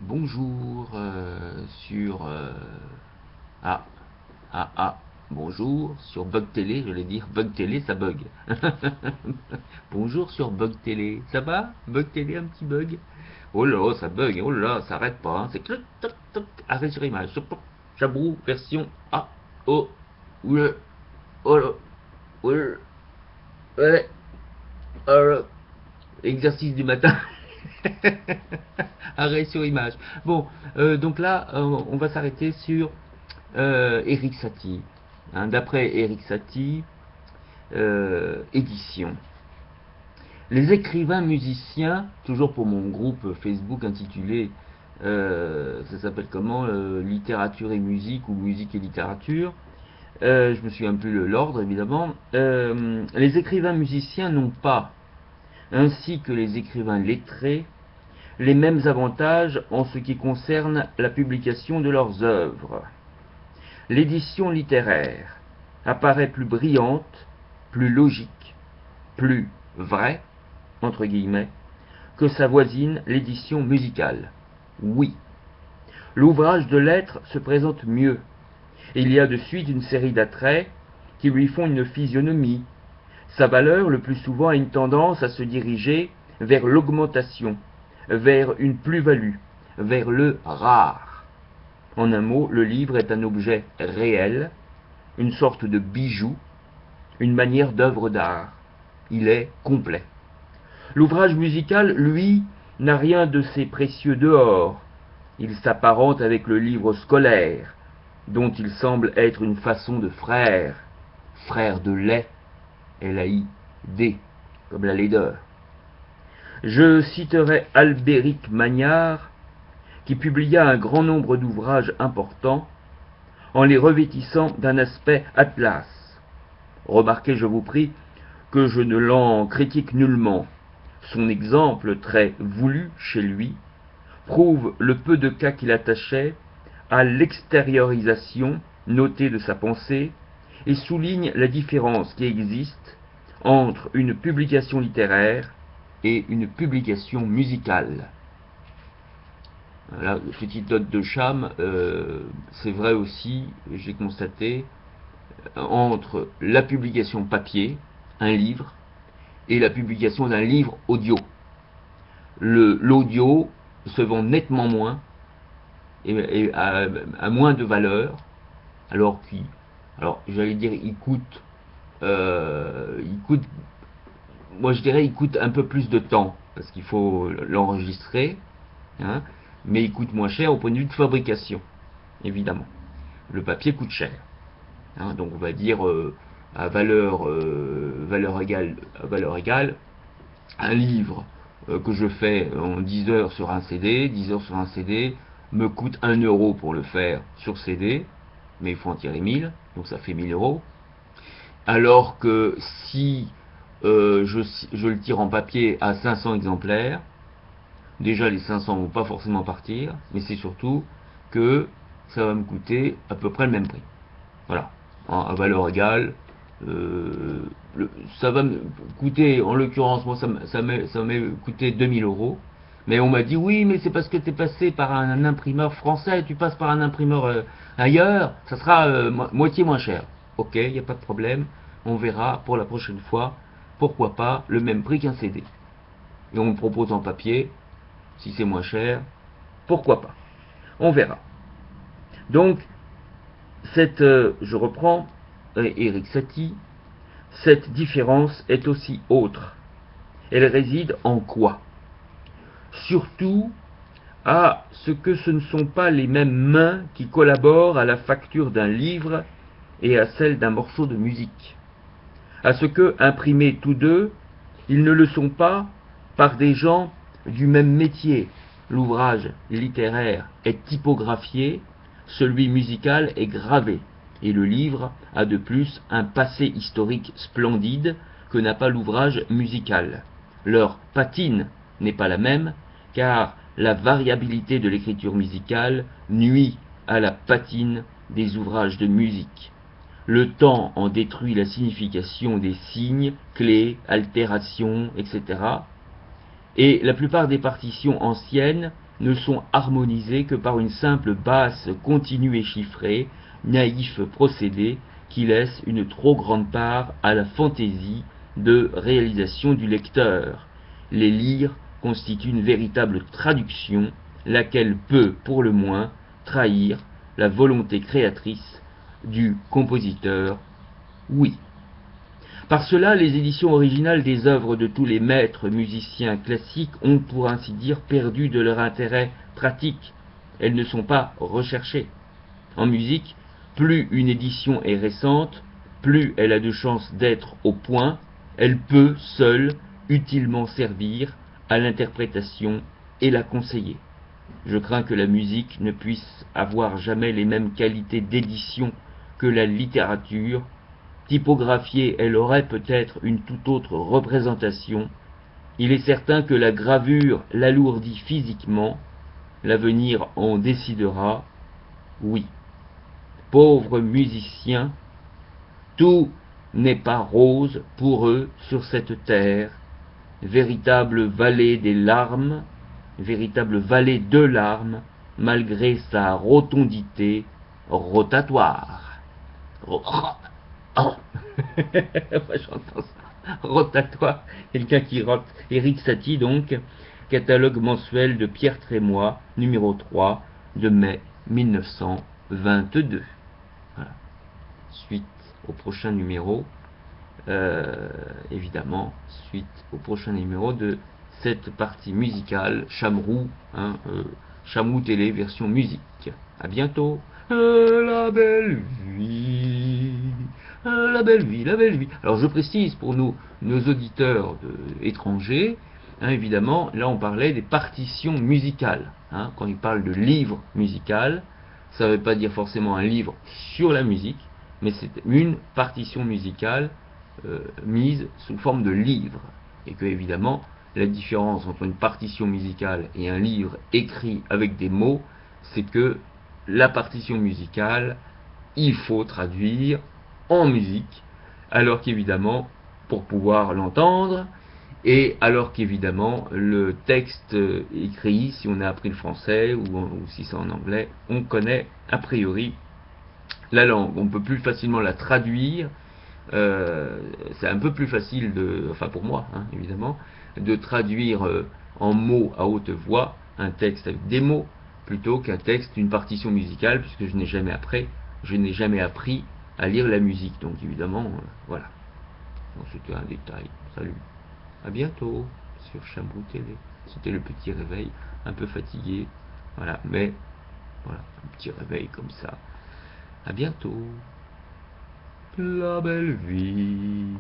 Bonjour sur ah bonjour sur Bug Télé, je vais dire Bug Télé, ça bug. Bonjour sur Bug Télé, ça va Bug Télé, un petit bug. Oh là, ça bug, oh là, ça arrête pas, hein. C'est clic toc toc, arrêt sur image. Chabou version A O ouais, oh là, ouais, ouais, oh là. Exercice du matin. Arrêt sur image. Bon, donc là, on va s'arrêter sur Eric Satie. Hein, d'après Eric Satie, édition. Les écrivains musiciens, toujours pour mon groupe Facebook intitulé, ça s'appelle comment, littérature et musique ou musique et littérature. Je me souviens plus l'ordre évidemment. Les écrivains musiciens n'ont pas, ainsi que les écrivains lettrés, les mêmes avantages en ce qui concerne la publication de leurs œuvres. L'édition littéraire apparaît plus brillante, plus logique, plus vraie, entre guillemets, que sa voisine, l'édition musicale. Oui, l'ouvrage de lettres se présente mieux. Il y a de suite une série d'attraits qui lui font une physionomie. Sa valeur, le plus souvent, a une tendance à se diriger vers l'augmentation, vers une plus-value, vers le rare. En un mot, le livre est un objet réel, une sorte de bijou, une manière d'œuvre d'art. Il est complet. L'ouvrage musical, lui, n'a rien de ces précieux dehors. Il s'apparente avec le livre scolaire, dont il semble être une façon de frère, frère de lait, L-A-I-D, comme la laideur. Je citerai Albéric Magnard, qui publia un grand nombre d'ouvrages importants en les revêtissant d'un aspect atlas. Remarquez, je vous prie, que je ne l'en critique nullement. Son exemple, très voulu chez lui, prouve le peu de cas qu'il attachait à l'extériorisation notée de sa pensée et souligne la différence qui existe entre une publication littéraire et une publication musicale. Là, petite note de Cham, c'est vrai aussi, j'ai constaté, entre la publication papier, un livre, et la publication d'un livre audio. L'audio se vend nettement moins et à moins de valeur, alors j'allais dire, il coûte, moi je dirais, il coûte un peu plus de temps parce qu'il faut l'enregistrer, hein, mais il coûte moins cher au point de vue de fabrication, évidemment. Le papier coûte cher, hein, donc on va dire à valeur égale, un livre que je fais en 10 heures sur un CD, 10 heures sur un CD, me coûte 1 euro pour le faire sur CD, mais il faut en tirer 1000, donc ça fait 1000 euros. Alors que si je le tire en papier à 500 exemplaires, déjà les 500 vont pas forcément partir, mais c'est surtout que ça va me coûter à peu près le même prix. Voilà, à valeur égale, ça va me coûter, en l'occurrence, moi ça m'a coûté 2000 euros, mais on m'a dit oui, mais c'est parce que tu es passé par un imprimeur français, tu passes par un imprimeur ailleurs, ça sera moitié moins cher. Ok, il n'y a pas de problème, on verra pour la prochaine fois, pourquoi pas le même prix qu'un CD. Et on me propose en papier, si c'est moins cher, pourquoi pas. On verra. Donc, je reprends Eric Satie, cette différence est aussi autre. Elle réside en quoi? Surtout à ce que ce ne sont pas les mêmes mains qui collaborent à la facture d'un livre et à celle d'un morceau de musique. À ce que, imprimés tous deux, ils ne le sont pas par des gens du même métier. L'ouvrage littéraire est typographié, celui musical est gravé, et le livre a de plus un passé historique splendide que n'a pas l'ouvrage musical. Leur patine n'est pas la même, car la variabilité de l'écriture musicale nuit à la patine des ouvrages de musique. Le temps en détruit la signification des signes, clés, altérations, etc. Et la plupart des partitions anciennes ne sont harmonisés que par une simple basse continue et chiffrée, naïf procédé qui laisse une trop grande part à la fantaisie de réalisation du lecteur. Les lyres constituent une véritable traduction, laquelle peut, pour le moins, trahir la volonté créatrice du compositeur. Oui. Par cela, les éditions originales des œuvres de tous les maîtres musiciens classiques ont, pour ainsi dire, perdu de leur intérêt pratique. Elles ne sont pas recherchées. En musique, plus une édition est récente, plus elle a de chances d'être au point, elle peut, seule, utilement servir à l'interprétation et la conseiller. Je crains que la musique ne puisse avoir jamais les mêmes qualités d'édition que la littérature. Typographiée, elle aurait peut-être une toute autre représentation. Il est certain que la gravure l'alourdit physiquement. L'avenir en décidera. Oui. Pauvres musiciens, tout n'est pas rose pour eux sur cette terre. Véritable vallée des larmes, véritable vallée de larmes, malgré sa rotondité rotatoire. J'entends ça. Rotatoire, quelqu'un qui rote. Éric Satie, donc, catalogue mensuel de Pierre Trémois, numéro 3, de mai 1922. Voilà. Suite au prochain numéro, évidemment, suite au prochain numéro de cette partie musicale, Chamrou, hein, Chamrou Télé, version musique. À bientôt. La belle vie, la belle vie, la belle vie. Alors je précise pour nos auditeurs étrangers, hein, évidemment, là on parlait des partitions musicales. Hein, quand il parle de livre musical, ça ne veut pas dire forcément un livre sur la musique, mais c'est une partition musicale mise sous forme de livre. Et que évidemment, la différence entre une partition musicale et un livre écrit avec des mots, c'est que la partition musicale, il faut traduire en musique, alors qu'évidemment, pour pouvoir l'entendre, et alors qu'évidemment, le texte écrit, si on a appris le français ou si c'est en anglais, on connaît a priori la langue. On peut plus facilement la traduire. C'est un peu plus facile enfin pour moi, hein, évidemment, de traduire en mots à haute voix un texte avec des mots plutôt qu'un texte, une partition musicale, puisque je n'ai jamais appris à lire la musique. Donc évidemment, voilà. Bon, c'était un détail. Salut. À bientôt sur Chamrou Télé. C'était le petit réveil, un peu fatigué. Voilà, mais voilà, un petit réveil comme ça. À bientôt. La belle vie.